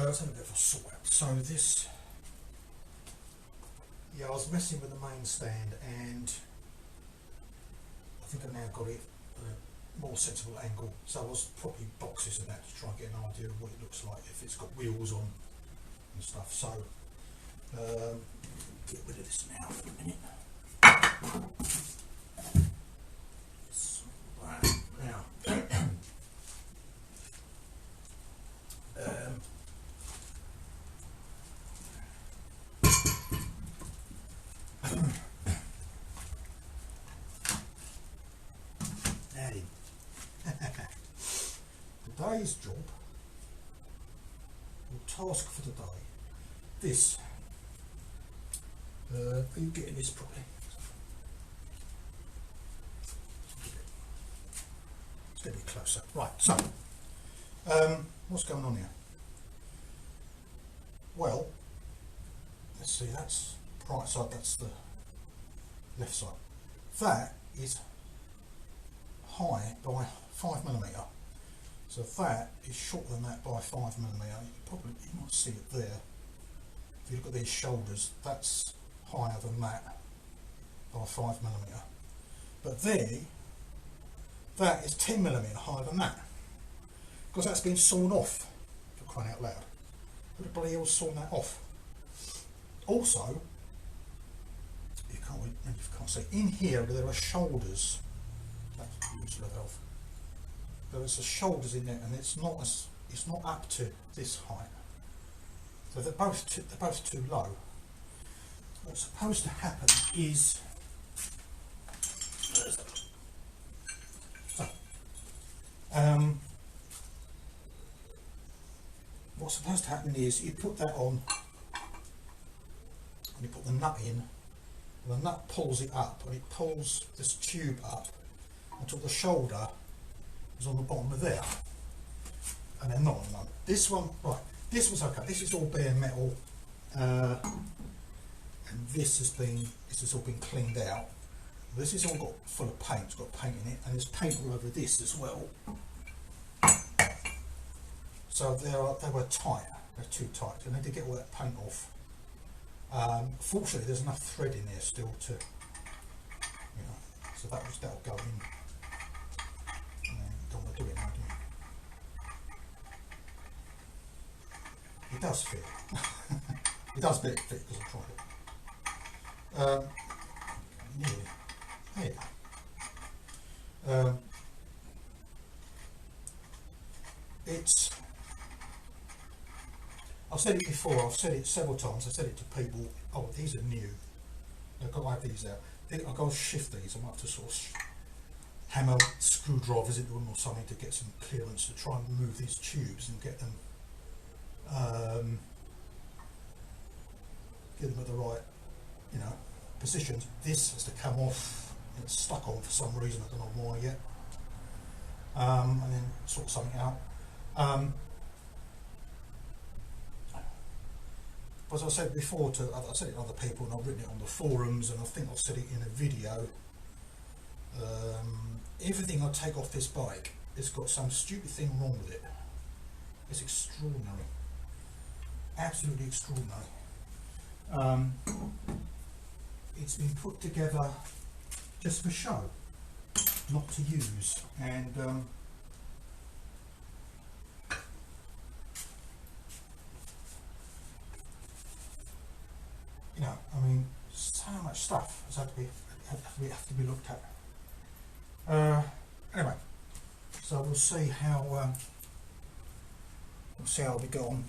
let's have a bit of a sort out. So this, yeah, I was messing with the main stand, and I think I've now got it at a more sensible angle. So I was probably boxes of that to try and get an idea of what it looks like if it's got wheels on and stuff. So get rid of this now for a minute. Now, today's job, or task for today, this, are you getting this properly? Let's get a bit closer. Right, so, what's going on here? Well, let's see, that's the right side, that's the left side. That is high by 5mm. So that is shorter than that by 5mm. You might see it there. If you look at these shoulders, that's higher than that by 5mm. But there, that is 10mm higher than that, because that's been sawn off, for crying out loud. Who the bloody hell's sawn that off? Also, you can't see, in here there are shoulders. That's usually off. There's the shoulders in there, and it's not up to this height. So they're both too low. What's supposed to happen is what's supposed to happen is you put that on and you put the nut in, and the nut pulls it up, and it pulls this tube up until the shoulder is on the bottom of there, and they're not on the moment. This one, right, this was okay, this is all bare metal, and this has all been cleaned out. This is all got full of paint, it's got paint in it, and there's paint all over this as well. So they were tight, they're too tight, and I need to get all that paint off. Fortunately there's enough thread in there still to, you know, so that'll go in. Don't want to do it now, do you? It does fit. It does fit because I tried it. There you go. It's, I've said it before, I've said it several times, I've said it to people, oh, these are new, I've got to have these out. I've got to shift these, I might have to sort of hammer screwdrivers into them or something to get some clearance to try and move these tubes and get them at the right, you know, positions. This has to come off, and it's stuck on for some reason, I don't know why yet, and then sort something out. As I said before, I've said it to other people, and I've written it on the forums, and I think I've said it in a video. Everything I take off this bike, it's got some stupid thing wrong with it. It's extraordinary, absolutely extraordinary. It's been put together just for show, not to use, and you know, I mean, so much stuff has had to be looked at. Anyway, so we'll see how we go on.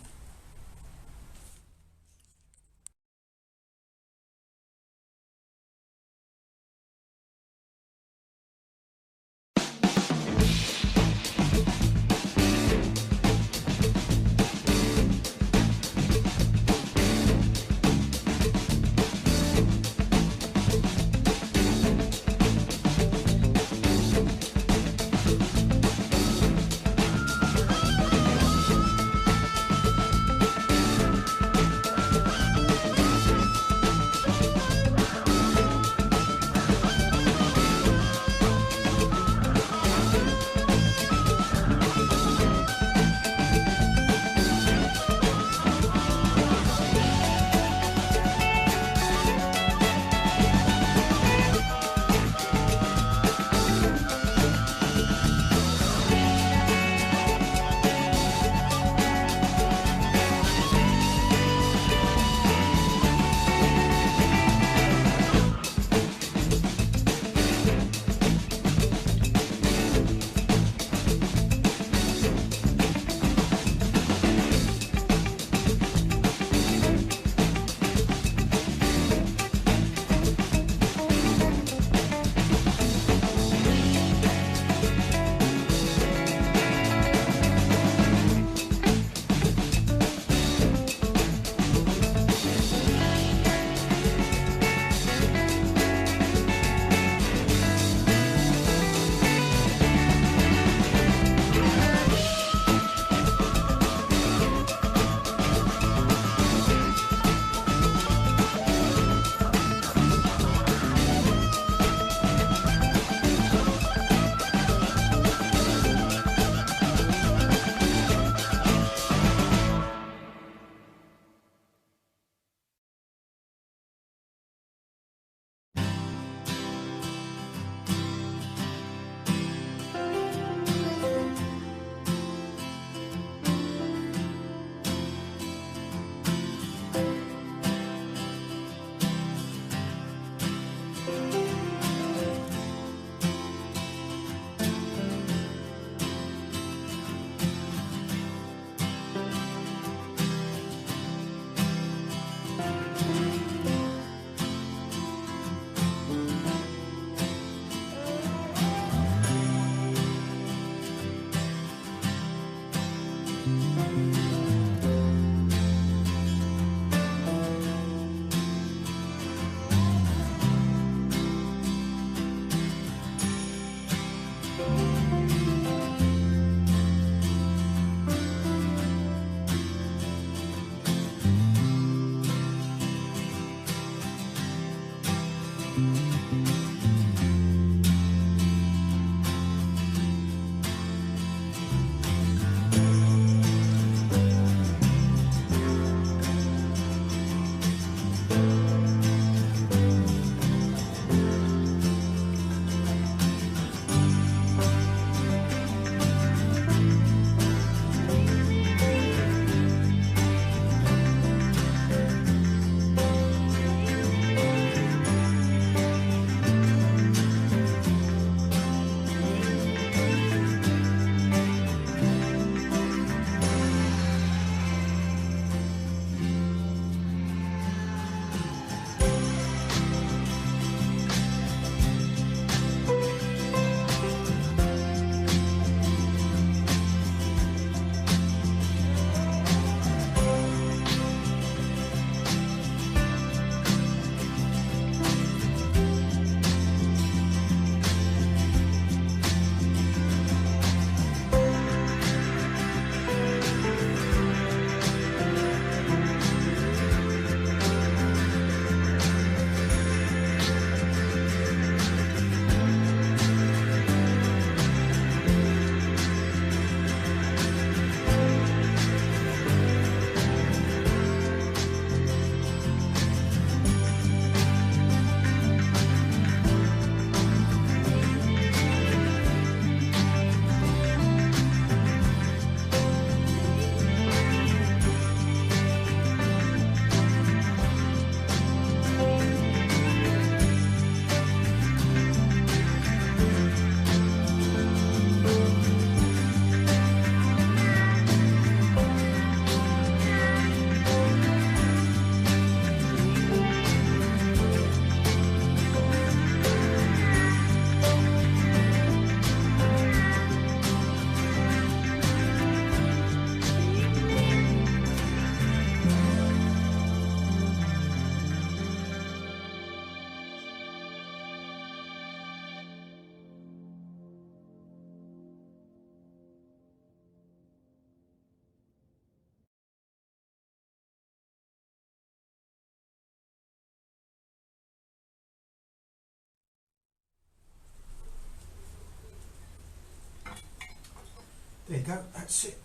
There you go, that's it.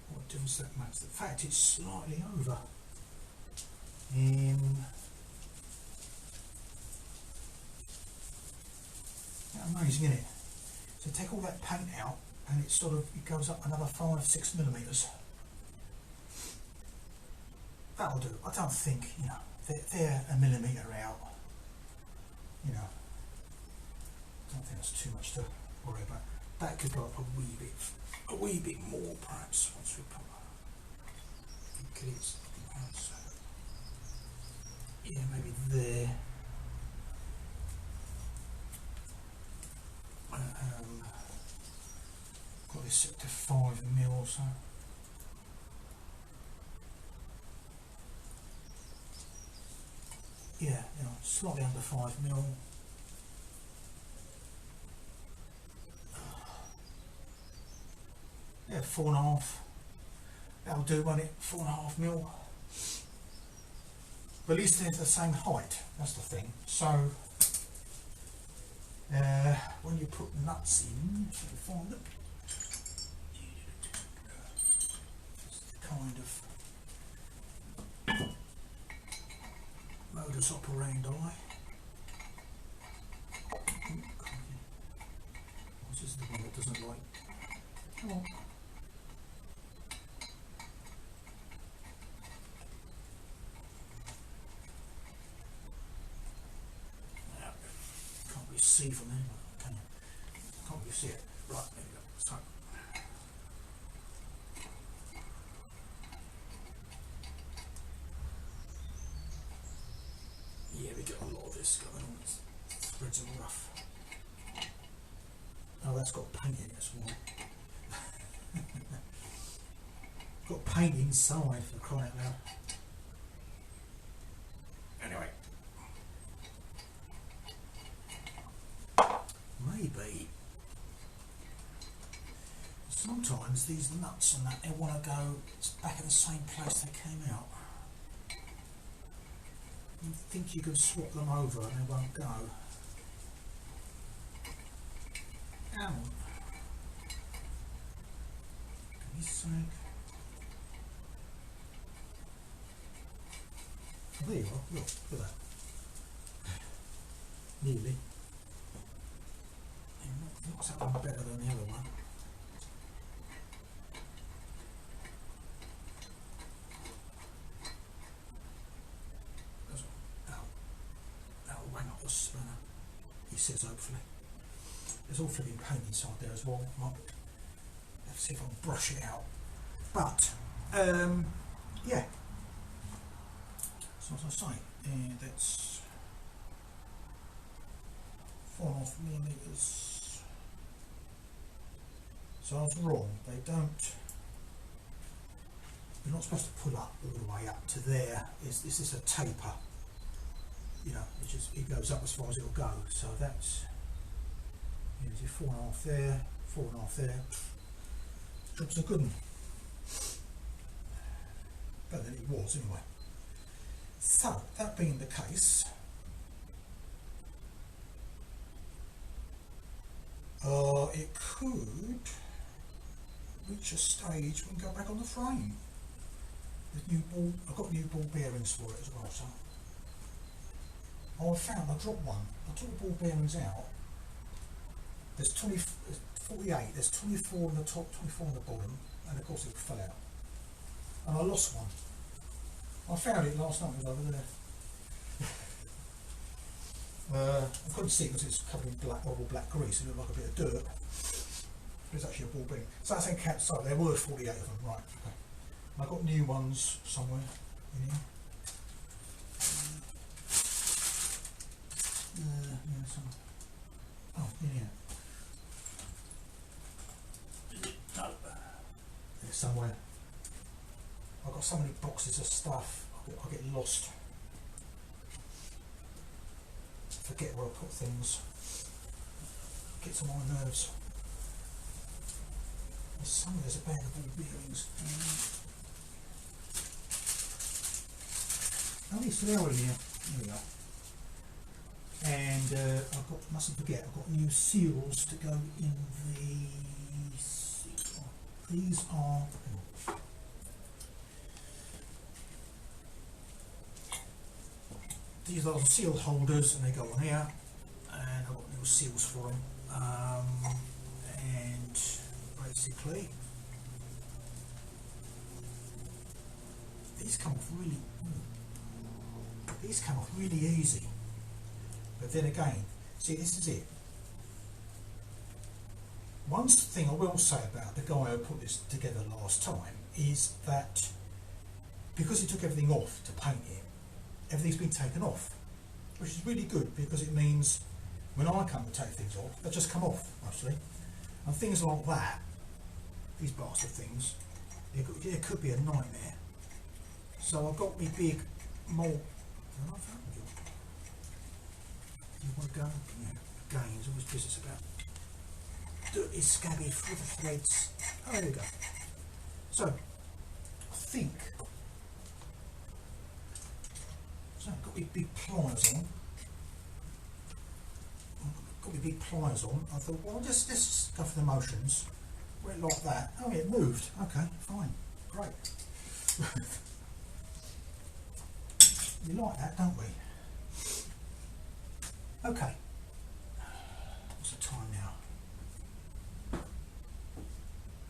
What difference that makes? The fact it's slightly over. Amazing, isn't it? So take all that paint out and it goes up another 5-6 millimetres. That'll do. I don't think, you know, they're a millimetre out. You know, I don't think that's too much to worry about. That could go up a wee bit more perhaps once we put it. Yeah, maybe there. Got this set to 5mm or so. Yeah, you know, slightly under 5mm. Yeah, 4.5. That'll do, won't it? 4.5mm. But at least they're the same height. That's the thing. So when you put nuts in, if you can find them, kind of modus operandi. This is the one that doesn't like. Come on. Can't really see from there, can you? Can't really see it. Right, there we go. So. Yeah, we get a lot of this going on. It's threads are rough. Oh, that's got paint in it as well. Got paint inside, for crying out loud. Anyway. Maybe sometimes these nuts and that, they want to go back in the same place they came out. You think you can swap them over and they won't go. Ow. Goodness sake. Oh, there you are. Look at that. Nearly. Looks that one better than the other one. That'll wang up the spanner. He says hopefully. There's all flipping paint inside there as well. Let's see if I can brush it out. But yeah. So as I say, that's 4.5mm. So I was wrong. They don't. You're not supposed to pull up all the way up to there. This is a taper. You know, it goes up as far as it'll go. So that's 4.5 there, 4.5 there. Job's a good one. Better than it was anyway. So that being the case, it could reach a stage when we go back on the frame. I've got new ball bearings for it as well. So I dropped one. I took the ball bearings out. There's 48. There's 24 on the top, 24 on the bottom, and of course it fell out. And I lost one. I found it last night. It was over there. I couldn't see it because it's covered in horrible black grease. It looked like a bit of dirt. It's actually a ball bearing. So that's encapped. So there were 48 of them. Right. Okay. And I've got new ones somewhere in here. Yeah, somewhere. Oh, in here. No. There's somewhere. I've got so many boxes of stuff. I get lost. Forget where I put things. Gets on my nerves. There's a bag of ball bearings. Oh, yes, they are in here. Here we go. And mustn't forget, I've got new seals to go in these. These are the seal holders, and they go on here, and I've got new seals for them. And basically, these come off really easy. But then again, see, this is it. One thing I will say about the guy who put this together last time is that because he took everything off to paint it, everything's been taken off, which is really good because it means when I come to take things off, they just come off mostly. And things like that, these bastard things, it could be a nightmare. So I've got me big mold. You want to go? Yeah, again, there's always business about dirty, scabby, for the threads. Oh, there we go. So, I think, so I've got my big pliers on. Got my big pliers on. I thought, well, let's just go for the motions. Went like that. Oh, yeah, it moved. Okay, fine, great. We like that, don't we? Okay. What's the time now?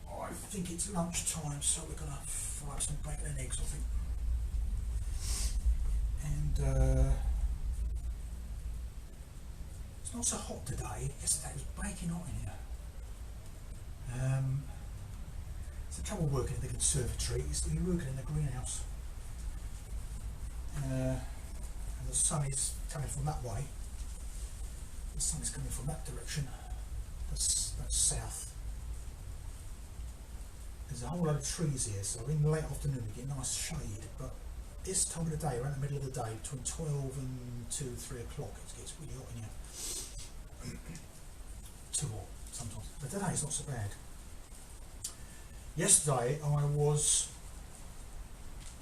I think it's lunchtime, so we're going to fry up some bacon and eggs, I think. And it's not so hot today. Yesterday it was baking hot in here. It's the trouble working in the conservatory is that you're working in the greenhouse. And the sun is coming from that way. The sun is coming from that direction. That's south. There's a whole lot of trees here, so in the late afternoon we get nice shade, but this time of the day, around the middle of the day, between 12 and 2, 3 o'clock, it gets really hot in here. Too hot sometimes. But today it's not so bad. Yesterday I was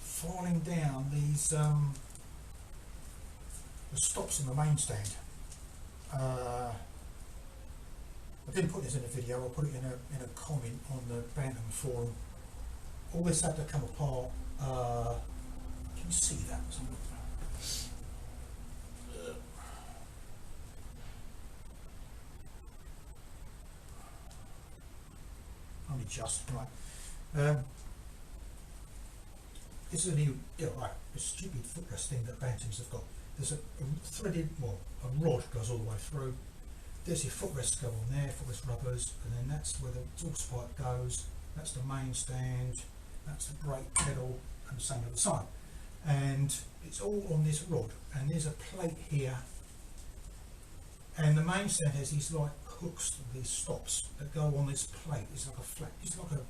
filing down these the stops in the main stand. I didn't put this in a video, I'll put it in a comment on the Bantam forum. All this had to come apart. Can you see that? Only just, right. This is a new, right, a stupid footrest thing that Bantams have got. There's a threaded, well, a rod goes all the way through. There's your footrests go on there, footrest rubbers, and then that's where the exhaust pipe goes. That's the main stand, that's the brake pedal, and the same other side. And it's all on this rod, and there's a plate here. And the main stand has these like hooks, these stops that go on this plate. It's like a flat, it's like a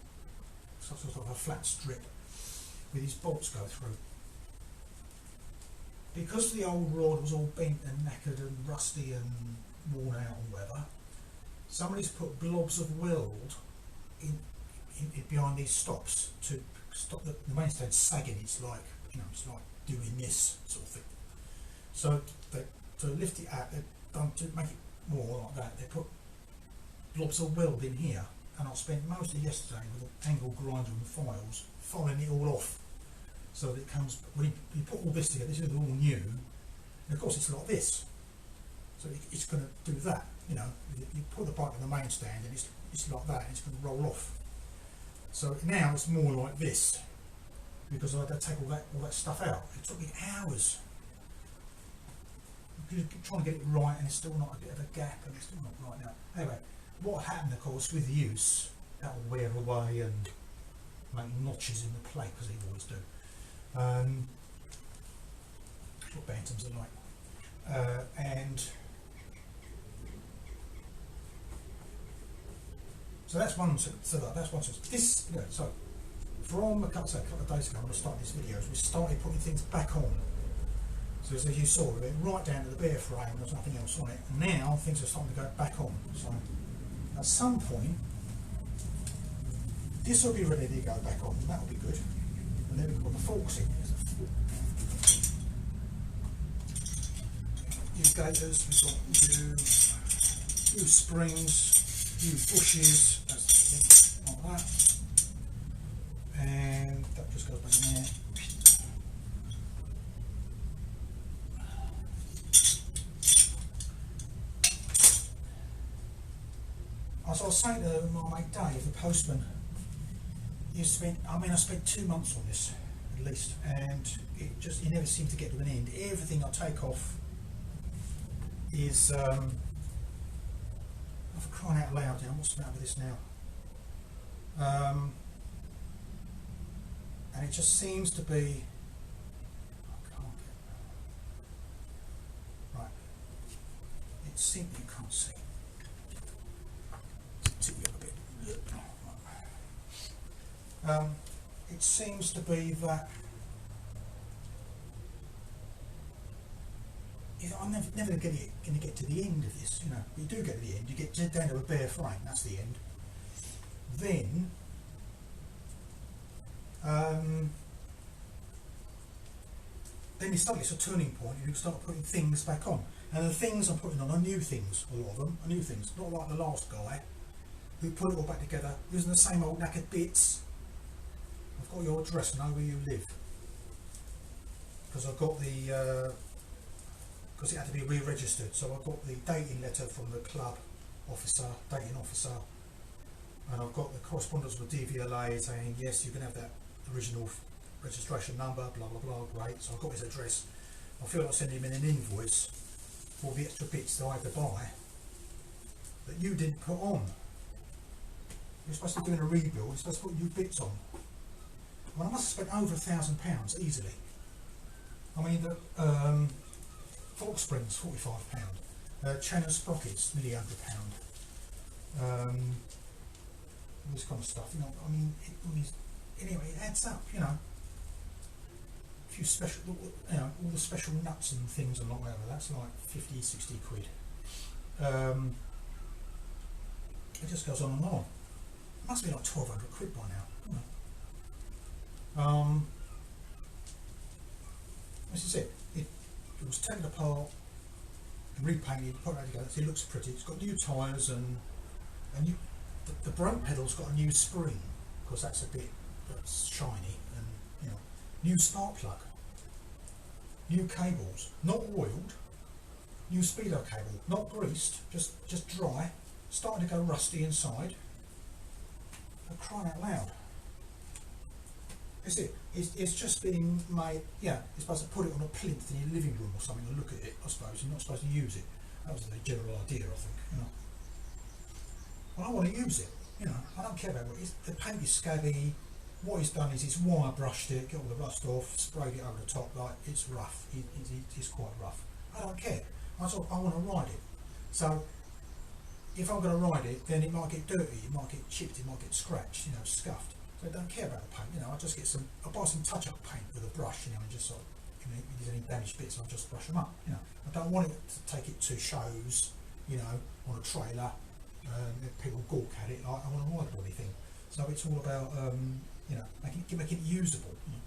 sort of a flat strip with these bolts go through. Because the old rod was all bent and knackered and rusty and worn out and whatever, somebody's put blobs of weld in behind these stops to stop the mainstand sagging. It's like, you know, it's like doing this sort of thing. So to lift it out, they've done, to make it more like that, they put blobs of weld in here, and I spent most of yesterday with an angle grinder and files filing it all off. So that it comes, when you put all this together, this is all new, and of course it's like this. So it's going to do that, you know, you put the bike in the main stand and it's like that, and it's going to roll off. So now it's more like this, because I had to take all that stuff out. It took me hours. Trying to get it right, and it's still not a bit of a gap, and it's still not right now. Anyway, what happened, of course, with use, that will wear away and make notches in the plate, because they always do. That's what Bantams are like. And so that's one. So that's one. This, you know, so from a couple of days ago when I started these videos, we started putting things back on. So as you saw, we went right down to the bare frame. There's nothing else on it. And now things are starting to go back on. So at some point, this will be ready to go back on. That will be good. And then we've got the forks in. Here we indicators, we've got new springs, new bushes, that's like that, and that just goes back in there. As I was saying to my mate Dave, the postman, I spent 2 months on this at least, and it never seemed to get to an end. Everything I take off is, for crying out loud now, what's the matter with this now? And it just seems to be, right, it seems, you can't see. It seems to be that I'm never going to get to the end of this. You know, you do get to the end. You get down to a bare frame. That's the end. Then you start, it's a turning point. You start putting things back on, and the things I'm putting on are new things. A lot of them are new things. Not like the last guy who put it all back together using the same old knackered bits. I've got your address, I know where you live, because I've got the because it had to be re-registered, so I've got the dating letter from the club officer, dating officer, and I've got the correspondence with DVLA saying yes, you can have that original registration number, blah blah blah. Great. So I've got his address. I feel like sending him in an invoice for the extra bits that I had to buy that you didn't put on. You're supposed to be doing a rebuild. You're supposed to put new bits on. Well, I must have spent over £1,000 easily. I mean, the fork springs, £45. Channel sprockets, nearly £100. This kind of stuff, you know. I mean, anyway, it adds up, you know. A few special, you know, all the special nuts and things and whatever. That's like 50, 60 quid. It just goes on and on. It must be like 1,200 quid by now. You know. This is it. It was taken apart and repainted, put it together. It looks pretty. It's got new tyres and the brake pedal's got a new spring, because that's a bit that's shiny, and you know, new spark plug, new cables, not oiled, new speedo cable, not greased, just dry, starting to go rusty inside. For crying out loud. It's just being made, yeah, you're supposed to put it on a plinth in your living room or something and look at it, I suppose. You're not supposed to use it. That was the general idea, I think, you know. Well, I want to use it, you know. I don't care about what it is. The paint is scabby. What he's done is he's wire brushed it, got all the rust off, sprayed it over the top, like it's rough. It's quite rough. I don't care. I want to ride it. So if I'm going to ride it, then it might get dirty, it might get chipped, it might get scratched, you know, scuffed. So I don't care about the paint, you know. I just get I buy some touch-up paint with a brush, you know, and just sort of, you know, if there's any damaged bits, I'll just brush them up, you know. I don't want it to take it to shows, you know, on a trailer, if people gawk at it. Like, I want to ride it or anything. So it's all about, you know, making it usable, you know,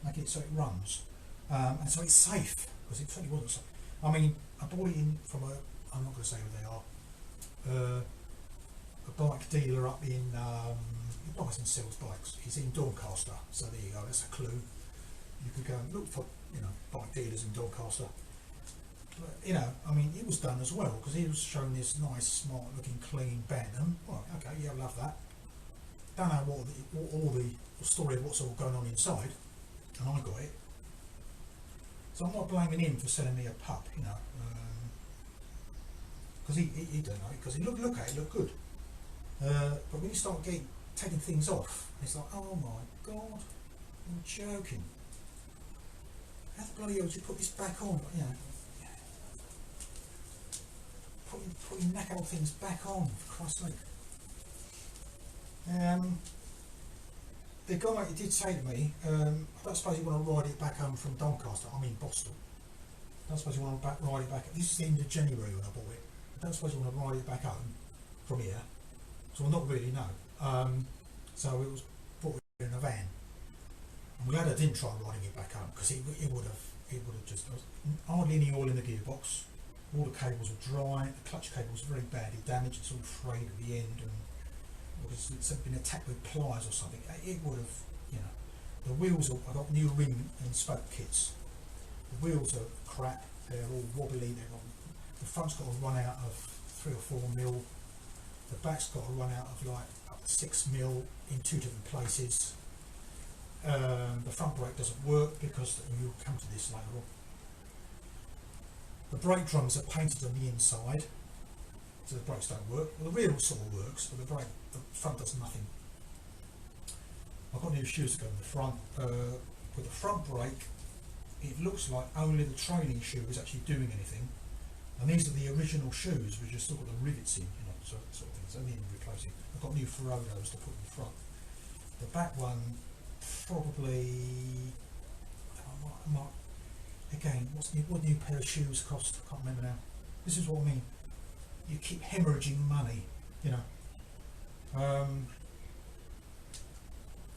making it so it runs, and so it's safe, because it certainly wasn't safe. I mean, I bought it in from I'm not going to say who they are, a bike dealer up in, he buys and sells bikes. He's in Doncaster, so there you go, that's a clue. You could go and look for, you know, bike dealers in Doncaster. But, you know, I mean, it was done as well, because he was showing this nice, smart looking, clean Bantam. Right, okay, yeah, I love that. Don't know what all the story of what's all going on inside, and I got it. So I'm not blaming him for selling me a pup, you know, because he don't know it, because he look at it, look good. But when you start taking things off, it's like, oh my god, you're joking. How the bloody hell did you put this back on? You know, putting knack old things back on, for Christ's sake. The guy did say to me, I don't suppose you want to ride it back home from Doncaster. I mean Boston. I don't suppose you want to ride it back. This is the end of January when I bought it. I don't suppose you want to ride it back home from here. So not really, no. So it was brought in a van. I'm glad I didn't try riding it back home, because it would have just hardly any oil in the gearbox. all the cables are dry, the clutch cable is very badly damaged, it's all frayed at the end, and it's been attacked with pliers or something. It would have, you know. The wheels are, I've got new rim and spoke kits. The wheels are crap, they're all wobbly, the front's got to run out of 3 or 4 mil, the back's got to run out of like up to 6 mil in 2 different places. The front brake doesn't work because, and you'll come to this later on, the brake drums are painted on the inside, so the brakes don't work. Well, the rear sort of works, but the front does nothing. I've got new shoes to go in the front. With the front brake, it looks like only the trailing shoe is actually doing anything, and these are the original shoes which have still got the rivets in, you know, sort of things. I need replacing. I've got new Ferrodos to put in the front. The back one probably, I might again, what new pair of shoes cost? I can't remember now. This is what I mean. You keep hemorrhaging money, you know.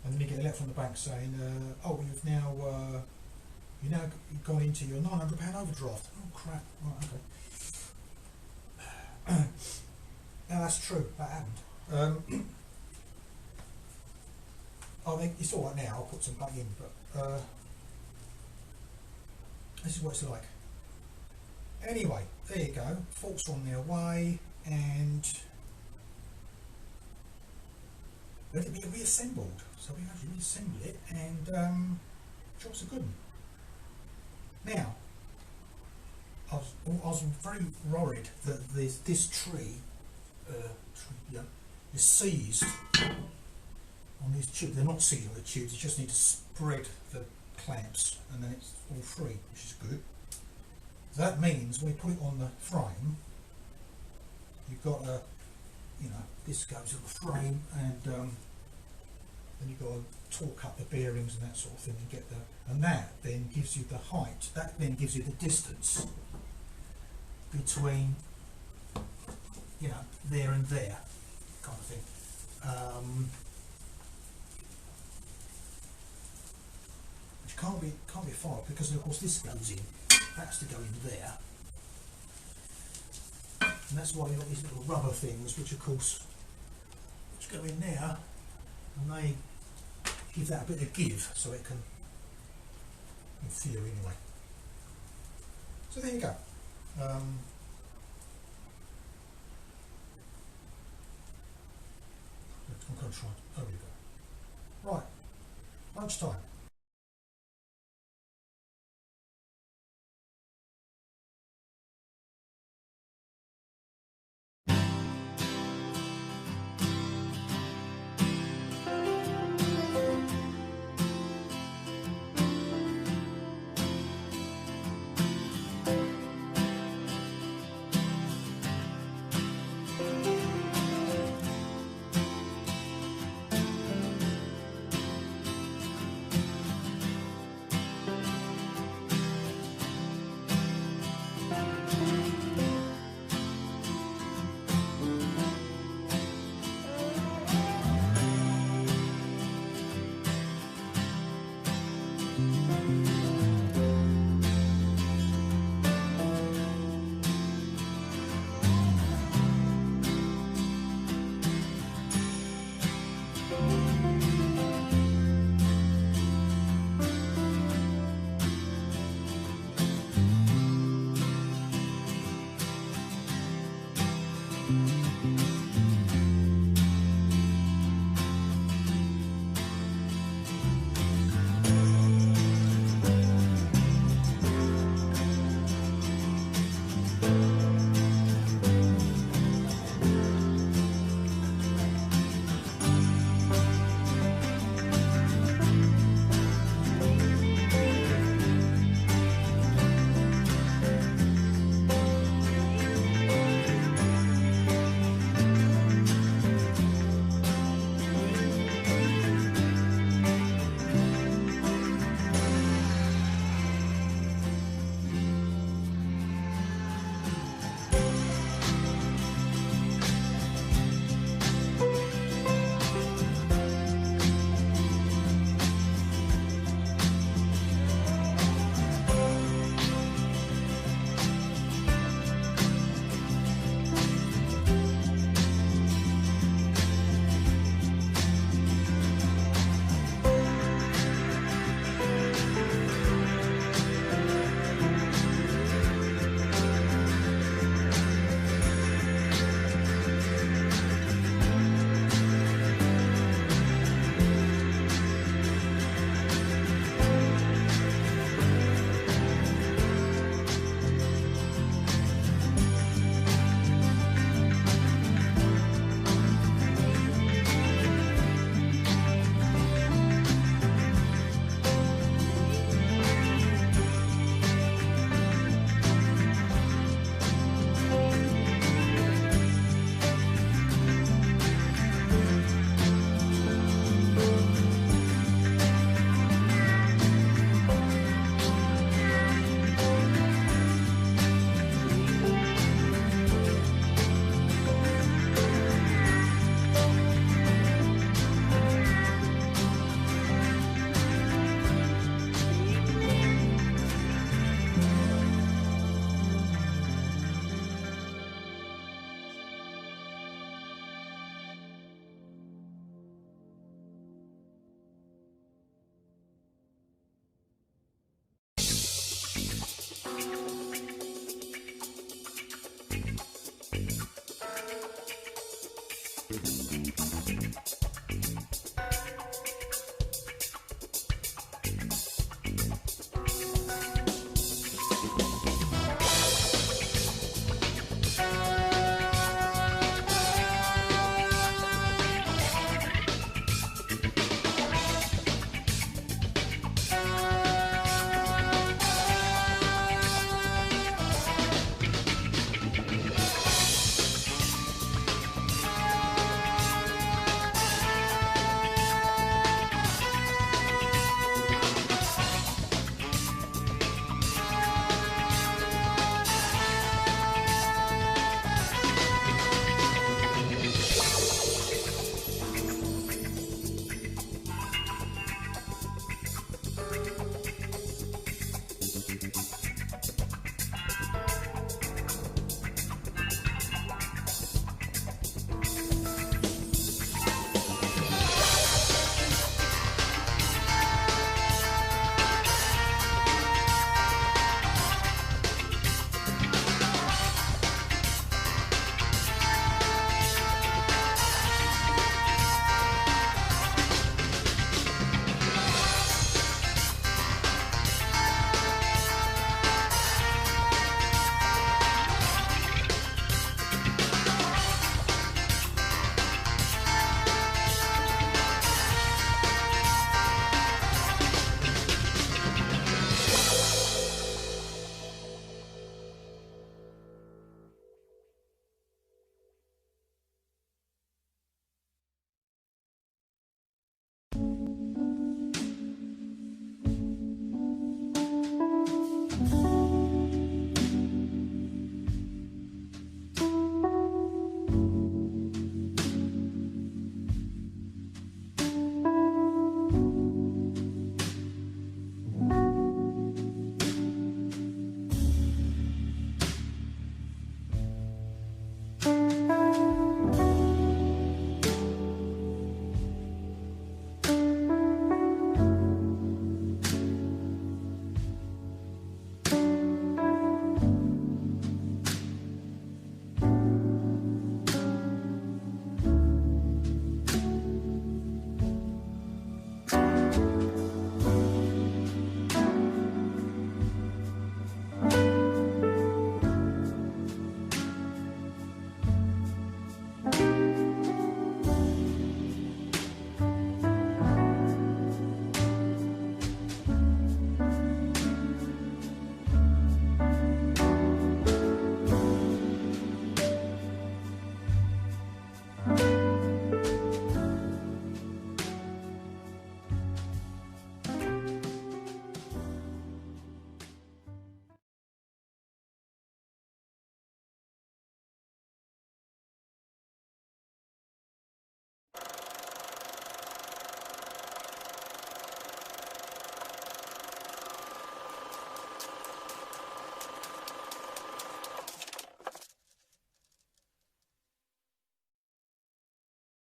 And then you get a letter from the bank saying, oh, you've now gone into your £900 overdraft. Oh crap! Right, okay. Now that's true. That happened. I think it's all right now. I'll put some back in, but this is what it's like. Anyway, there you go. Faults are on their way, and let it be reassembled. So we actually reassemble it, and job's a good one. Now, I was very worried that this tree is seized on these tubes. They're not seized on the tubes. You just need to spread the clamps, and then it's all free, which is good. So that means when you put it on the frame, you've got a, you know, this goes on the frame, and then you've got to torque up the bearings and that sort of thing and get the, and that then gives you the height. That then gives you the distance between, you know, there and there, kind of thing. Which can't be far, because of course this goes in. That's to go in there, and that's why you've got these little rubber things, which of course, which go in there, and they give that a bit of give, so it can, in theory anyway. So there you go. I'm going to try. Oh, we go. Right, lunchtime.